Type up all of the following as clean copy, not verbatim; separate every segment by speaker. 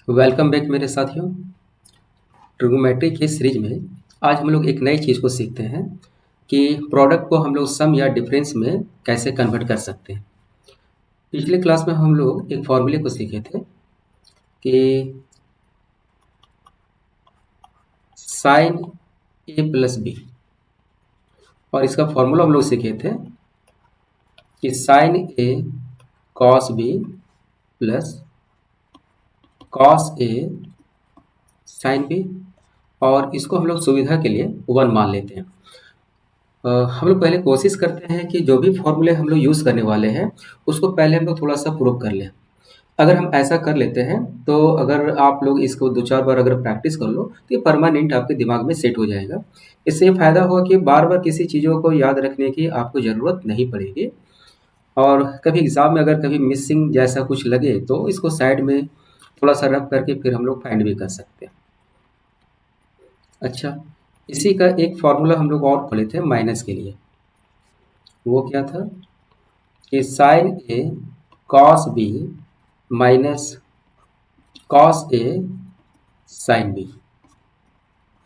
Speaker 1: Welcome back मेरे साथियों। Trigonometry के सीरीज में आज हम लोग एक नई चीज़ को सीखते हैं कि प्रोडक्ट को हम लोग सम या डिफरेंस में कैसे कन्वर्ट कर सकते हैं। पिछले क्लास में हम लोग एक फॉर्मूले को सीखे थे कि साइन ए प्लस बी, और इसका फॉर्मूला हम लोग सीखे थे कि sign A cos B plus cos A sine B, और इसको हम लोग सुविधा के लिए 1 मान लेते हैं। हम लोग पहले कोशिश करते हैं कि जो भी फॉर्मूले हम लोग यूज़ करने वाले हैं उसको पहले हम लोग थोड़ा सा प्रूव कर लें। अगर हम ऐसा कर लेते हैं तो अगर आप लोग इसको 2-4 बार अगर प्रैक्टिस कर लो तो ये परमानेंट आपके दिमाग में सेट हो जाएगा। इससे ये फ़ायदा होगा कि बार-बार किसी चीज़ों को याद रखने की आपको ज़रूरत नहीं पड़ेगी, और कभी एग्ज़ाम में अगर कभी मिसिंग जैसा कुछ लगे तो इसको साइड में थोड़ा-सा रख करके फिर हम लोग फाइंड भी कर सकते हैं। अच्छा, इसी का एक फ़ॉर्मूला हम लोग और पढ़े थे माइनस के लिए। वो क्या था कि sign A cos B minus cos A sine B,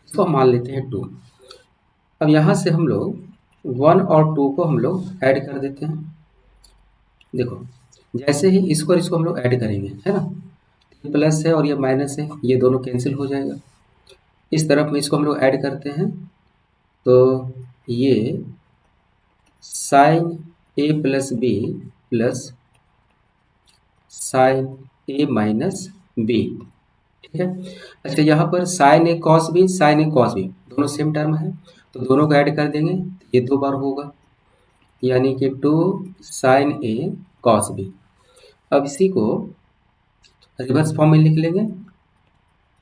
Speaker 1: इसको हम मान लेते हैं 2। अब यहाँ से हम लोग 1 और 2 को हम लोग ऐड कर देते हैं। देखो, जैसे ही इसको और इसको हम लोग ऐड करेंगे, है ना, ये प्लस है और ये माइनस है, ये दोनों कैंसिल हो जाएगा। इस तरफ में इसको हम लोग ऐड करते हैं तो ये sine A plus B plus sine A minus B, ठीक है। अच्छा, यहाँ पर sign A cos B, sign A cos B दोनों सेम टर्म है तो दोनों को ऐड कर देंगे, ये 2 बार होगा, यानी कि 2 साइन ए कॉस बी। अब इसी को रिवर्स फॉर्म में लिख लेंगे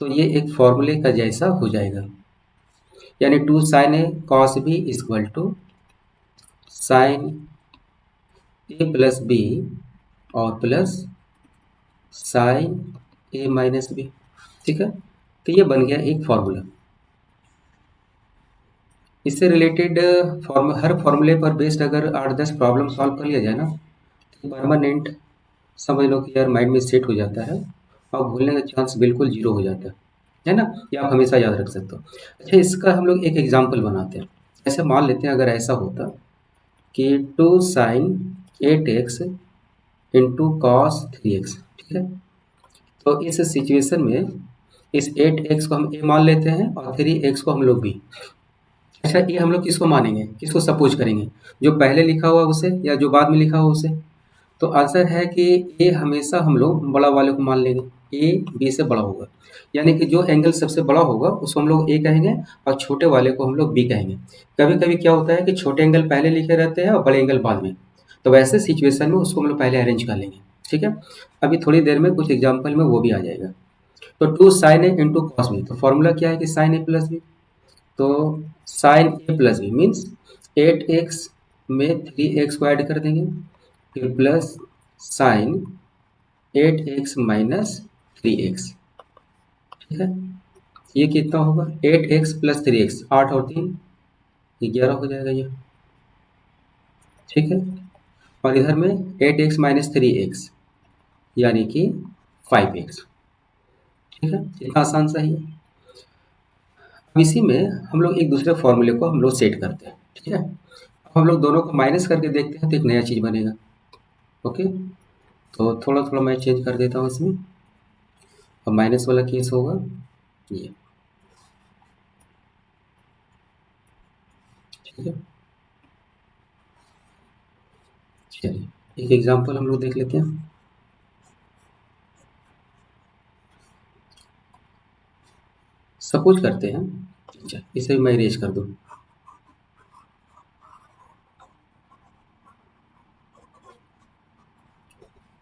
Speaker 1: तो ये एक फॉर्मूले का जैसा हो जाएगा, यानी 2 sine A cos B equal to sine A plus B और plus sine A minus B, ठीक है। तो ये बन गया एक फॉर्मूला। इससे रिलेटेड हर फॉर्मूले पर बेस्ड अगर 8-10 प्रॉब्लम सॉल्व कर लिया जाए ना तो परमानेंट समझ लो कि यार माइंड में सेट हो जाता है और भूलने का चांस बिल्कुल जीरो हो जाता है ना। ये आप हमेशा याद रख सकते हो। अच्छा, इसका हम लोग एक एग्जांपल बनाते हैं। ऐसे मान लेते हैं अगर ऐसा होता कि 2 sign 8x into cos 3x, ठीक है। तो इस सिचुएशन में इस 8x को हम a मान लेते हैं और 3x को हम लोग b। अच्छा, ये हम लोग किसको मानेंगे, किसको सपोज करेंगे, जो पहले लिखा हुआ उसे या जो बाद में लिखा हुआ उसे? तो आंसर है कि ए हमेशा हम लोग बड़ा वाले को मान लेंगे, ए बी से बड़ा होगा, यानी कि जो एंगल सबसे बड़ा होगा उसको हम लोग ए कहेंगे और छोटे वाले को हम लोग बी कहेंगे। कभी कभी क्या होता है कि छोटे एंगल पहले लिखे रहते हैं और बड़े एंगल बाद में, तो वैसे सिचुएशन में उसको हम लोग पहले अरेंज कर लेंगे, ठीक है। अभी थोड़ी देर में कुछ एग्जाम्पल में वो भी आ जाएगा। तो 2 साइन ए इंटू कॉस बी, तो फॉर्मूला क्या है कि साइन ए प्लस बी। तो sign A plus B means 8x में 3x को ऐड कर देंगे, फिर plus sign 8x minus 3x, ठीक है। ये कितना होगा, 8x प्लस 3x, 8 और 3 11 हो जाएगा ये, ठीक है। और इधर में 8x माइनस 3x यानी कि 5x, ठीक है। इतना आसान सा ही है। अब इसी में हम लोग एक दूसरे फॉर्मूले को हम लोग सेट करते हैं, ठीक है। अब हम लोग दोनों को माइनस करके देखते हैं तो एक नया चीज़ बनेगा। ओके, तो थोड़ा थोड़ा मैं चेंज कर देता हूँ इसमें। अब माइनस वाला केस होगा ये, ठीक है। चलिए एक एग्जांपल हम लोग देख लेते हैं। सपोज करते हैं, अच्छा इसे मैं इरेज कर दूँ,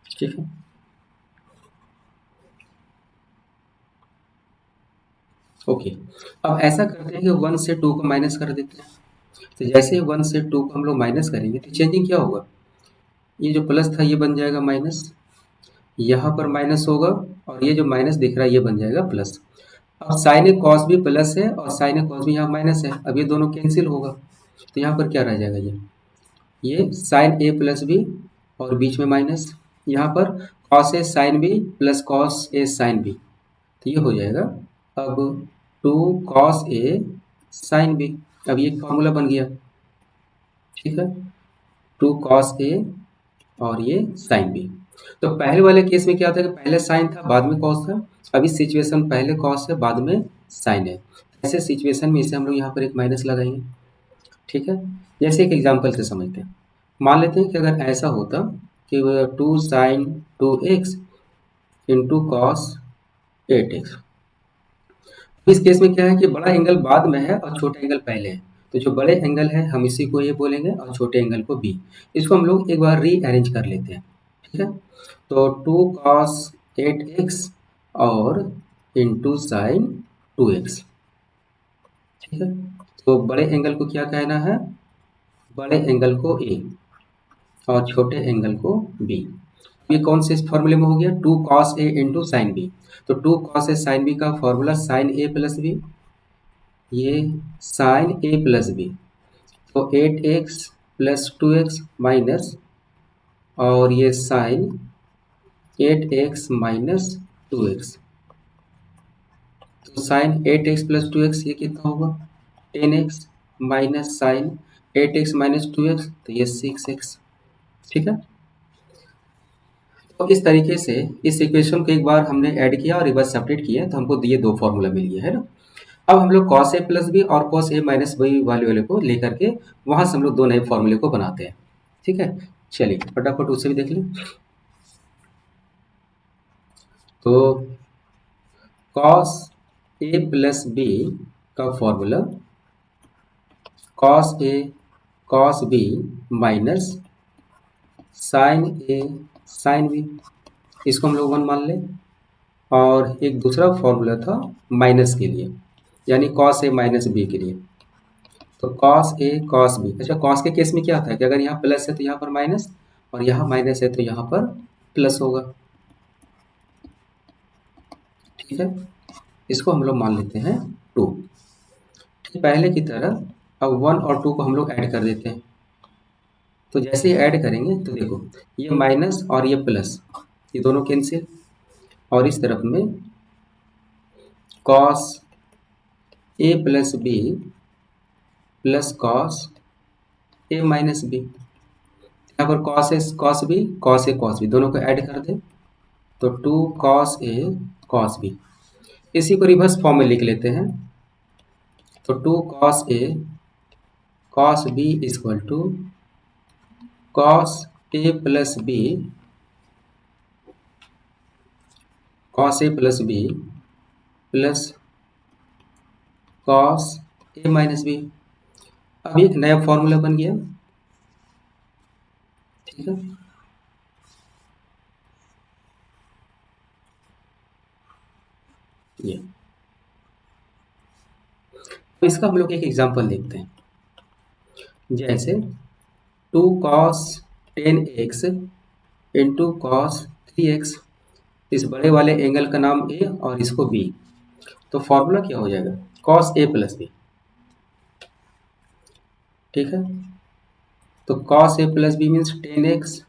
Speaker 1: ठीक है। ओके, अब ऐसा करते हैं कि 1 से 2 को माइनस कर देते हैं। तो जैसे 1 से 2 को हम लोग माइनस करेंगे तो चेंजिंग क्या होगा, ये जो प्लस था ये बन जाएगा माइनस, यहाँ पर माइनस होगा और ये जो माइनस दिख रहा है ये बन जाएगा प्लस। अब साइन ए कॉस भी प्लस है और साइन ए कॉस भी यहाँ माइनस है, अब ये दोनों कैंसिल होगा तो यहाँ पर क्या रह जाएगा, ये साइन ए प्लस बी और बीच में माइनस, यहाँ पर cos A sine B plus cos A sine B, तो ये हो जाएगा अब 2 cos A sin B। अब ये फॉर्मूला बन गया, ठीक है, 2 cos A और ये sin B। तो पहले वाले केस में क्या था कि पहले sin था बाद में cos था। अब इस सिचुएशन पहले cos है बाद में sin है। ऐसे सिचुएशन में इसे हम लोग यहाँ पर एक माइनस लगाएंगे, ठीक है। जैसे एक एग्जांपल से समझते हैं। मान लेते हैं कि अगर ऐसा होता कि 2 sin 2x into cos 8x। इस केस में क्या है कि बड़ा एंगल बाद में है और छोटा एंगल पहले है। तो जो बड़े एंगल है हम इसी को ये बोलेंगे और छोटे एंगल को बी। इसको हम लोग एक बार रीअरेंज कर लेते हैं, ठीक है। तो 2 cos 8x और इंटू साइन 2x, ठीक है। तो बड़े एंगल को क्या कहना है, बड़े एंगल को ए और छोटे एंगल को बी। ये कौन से फॉर्मूले में हो गया, 2 cos A into sine B. तो 2 cos A साइन बी का formula sine A plus B, ये साइन ए प्लस बी। तो 8x प्लस 2x माइनस और ये साइन 8x माइनस 2x। तो साइन 8x प्लस 2x ये कितना होगा 10x minus sign 8x minus 2x, तो ये 6x, ठीक है। तो इस तरीके से इस इक्वेशन को एक बार हमने ऐड किया और रिवर्स सब्ट्रैक्ट किया तो हमको ये दो फॉर्मूला मिल गया है ना। अब हम लोग cos A प्लस बी और cos A माइनस बी वाले को लेकर के वहां से हम लोग दो नए फॉर्मूले को बनाते हैं, ठीक है। चलिए फटाफट उसे भी देख लें। तो cos A प्लस बी का formula cos A cos B minus sine A sine B, इसको हम लोग 1 मान लें। और एक दूसरा फॉर्मूला था माइनस के लिए, यानी cos A माइनस बी के लिए। तो cos A cos B, अच्छा cos के केस में क्या था कि अगर यहाँ प्लस है तो यहाँ पर माइनस और यहाँ माइनस है तो यहाँ पर प्लस होगा, ठीक है। इसको हम लोग मान लेते हैं 2, ठीक पहले की तरह। अब 1 और 2 को हम लोग ऐड कर देते हैं। तो जैसे ही ऐड करेंगे तो देखो ये माइनस और ये प्लस ये दोनों कैंसिल, और इस तरफ में cos A plus B plus cos A minus B. यहाँ पर cos A cos B दोनों को ऐड कर दें तो 2 cos A cos B। इसी को रिवर्स फॉर्म में लिख लेते हैं। तो 2 cos A cos B equal to cos A plus B cos A plus B plus cos A minus B। अब एक नया फॉर्मूला बन गया, ठीक है। ये तो इसका हम लोग एक एग्जांपल देखते हैं। जैसे 2 cos 10x into cos 3x, इस बड़े वाले एंगल का नाम A और इसको B। तो फॉर्मूला क्या हो जाएगा cos A प्लस B, ठीक है। तो cos A plus B means 10x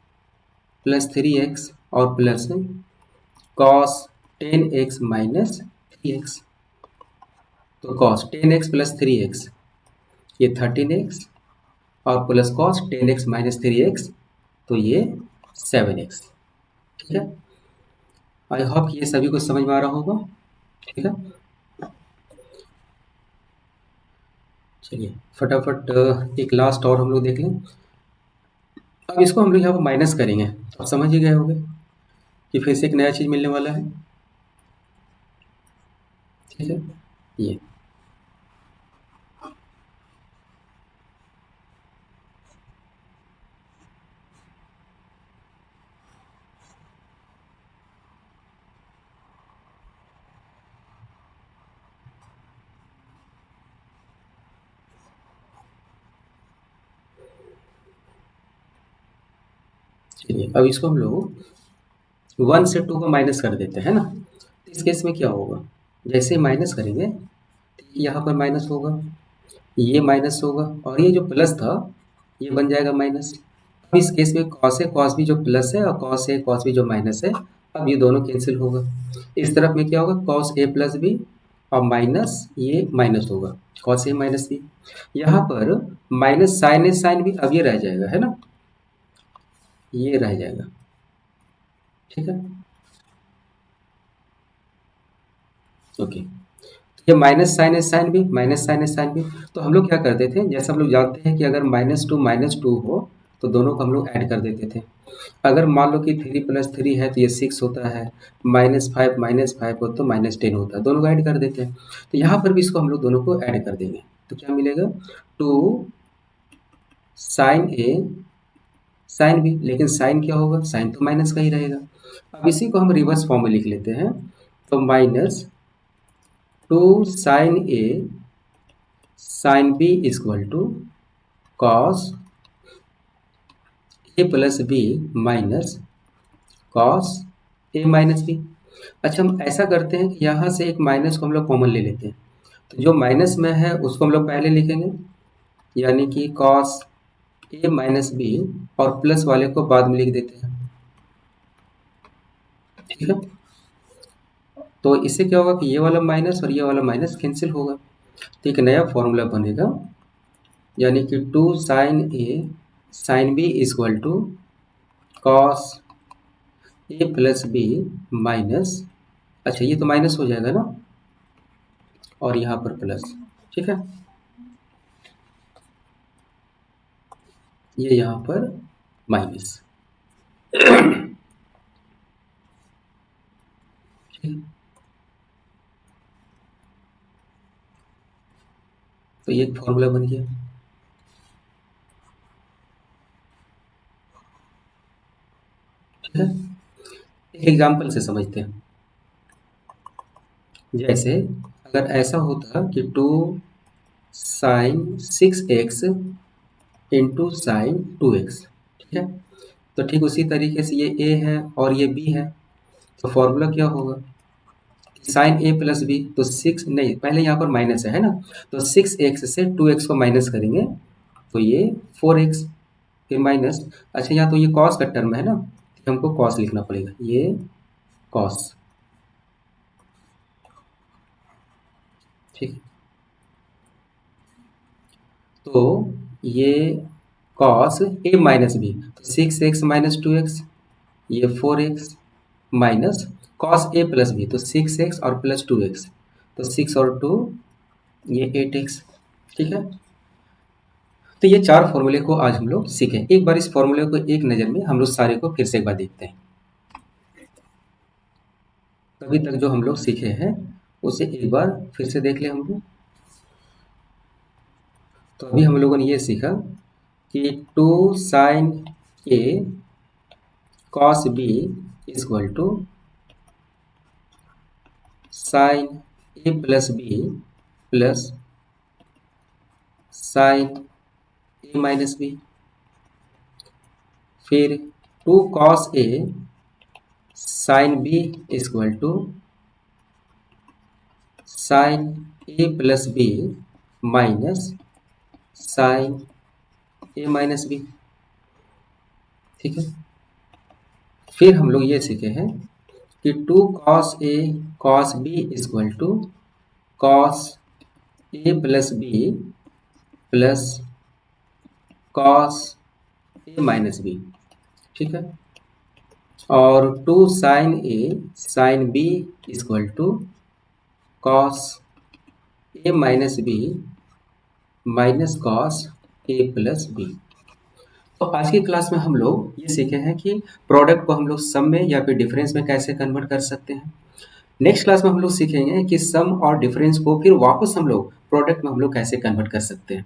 Speaker 1: plus 3x और plus cos 10x minus 3x। तो cos 10x प्लस 3x ये 13x और plus cos 10x minus 3x तो ये 7x, ठीक है। आई होप ये सभी को समझ में आ रहा होगा, ठीक है। चलिए फटाफट एक लास्ट और हम लोग देख लें। अब इसको हम लोग यहाँ पर माइनस करेंगे, अब समझ ही गए होंगे कि फिर से एक नया चीज़ मिलने वाला है, ठीक है। ये चलिए अब इसको हम लोग 1 से 2 को माइनस कर देते हैं ना। तो इस केस में क्या होगा, जैसे माइनस करेंगे यहाँ पर माइनस होगा, ये माइनस होगा और ये जो प्लस था ये बन जाएगा माइनस। अब इस केस में cos A cos B जो प्लस है और cos A cos B जो माइनस है अब ये दोनों कैंसिल होगा। इस तरफ में क्या होगा, कॉस ए प्लस बी और माइनस ये माइनस होगा, कॉस ए माइनस बी। यहाँ पर minus sine A sine B, अब ये रह जाएगा, है ना, ये रह जाएगा, ठीक है, ओके। ये minus sine A sine B, minus sine A sine B. तो हम लोग क्या करते थे, जैसे हम लोग जानते हैं कि अगर माइनस टू हो तो दोनों को हम लोग ऐड कर देते थे। अगर मान लो कि 3 प्लस 3 है तो ये 6 होता है, माइनस फाइव हो तो -10 होता है, दोनों को ऐड कर देते हैं। तो यहाँ पर भी इसको हम लोग दोनों को ऐड कर देंगे, तो क्या मिलेगा, 2 साइन ए साइन बी, लेकिन साइन क्या होगा, साइन तो माइनस का ही रहेगा। अब इसी को हम रिवर्स फॉर्म में लिख लेते हैं, तो -2 sine A sine B equal to cos A plus B minus cos A minus B. अच्छा, हम ऐसा करते हैं कि यहाँ से एक माइनस को हम लोग कॉमन ले लेते हैं, तो जो माइनस में है उसको हम लोग पहले लिखेंगे, यानी कि कॉस ए माइनस बी, और प्लस वाले को बाद में लिख देते हैं, ठीक है। तो इससे क्या होगा कि ये वाला माइनस और ये वाला माइनस कैंसिल होगा, तो एक नया फॉर्मूला बनेगा, यानी कि 2 sine A sine B equal to cos A plus B minus, अच्छा ये तो माइनस हो जाएगा ना, और यहाँ पर प्लस, ठीक है, ये यहाँ पर माइनस, ठीक है। तो ये एक फॉर्मूला बन गया, ठीक है। एक एग्जाम्पल से समझते हैं, जैसे अगर ऐसा होता कि 2 sign 6x into sine 2x, ठीक है, तो ठीक उसी तरीके से ये a है और ये b है, तो फॉर्मूला क्या होगा, साइन ए प्लस बी, तो 6 नहीं, पहले यहाँ पर माइनस है ना, तो 6x से 2x को माइनस करेंगे तो ये 4x, फिर माइनस, अच्छा यहाँ तो ये कॉस का टर्म है ना, तो हमको कॉस लिखना पड़ेगा, ये कॉस, ठीक, तो ये कॉस ए माइनस बी, तो 6x माइनस 2x, ये 4x minus cos A plus B, तो 6x और प्लस 2x, तो 6 और 2 ये 8x, ठीक है। तो ये 4 फॉर्मूले को आज हम लोग सीखे, एक बार इस फॉर्मूले को एक नज़र में हम लोग सारे को फिर से एक बार देखते हैं, अभी तक जो हम लोग सीखे हैं उसे एक बार फिर से देख ले हम लोग। तो अभी हम लोगों ने ये सीखा कि 2 sine A cos B equal to sine A plus B plus sine A minus B, फिर 2 cos A sine B equal to sine A plus B minus sine A minus B, ठीक है। फिर हम लोग ये सीखे हैं कि 2 cos A cos B equal to cos A plus B plus cos A minus B, ठीक है, और 2 sine A sine B equal to cos A minus B minus cos A plus B. तो आज की क्लास में हम लोग ये सीखे हैं कि प्रोडक्ट को हम लोग सम में या फिर डिफरेंस में कैसे कन्वर्ट कर सकते हैं। नेक्स्ट क्लास में हम लोग सीखेंगे कि सम और डिफरेंस को फिर वापस हम लोग प्रोडक्ट में हम लोग कैसे कन्वर्ट कर सकते हैं।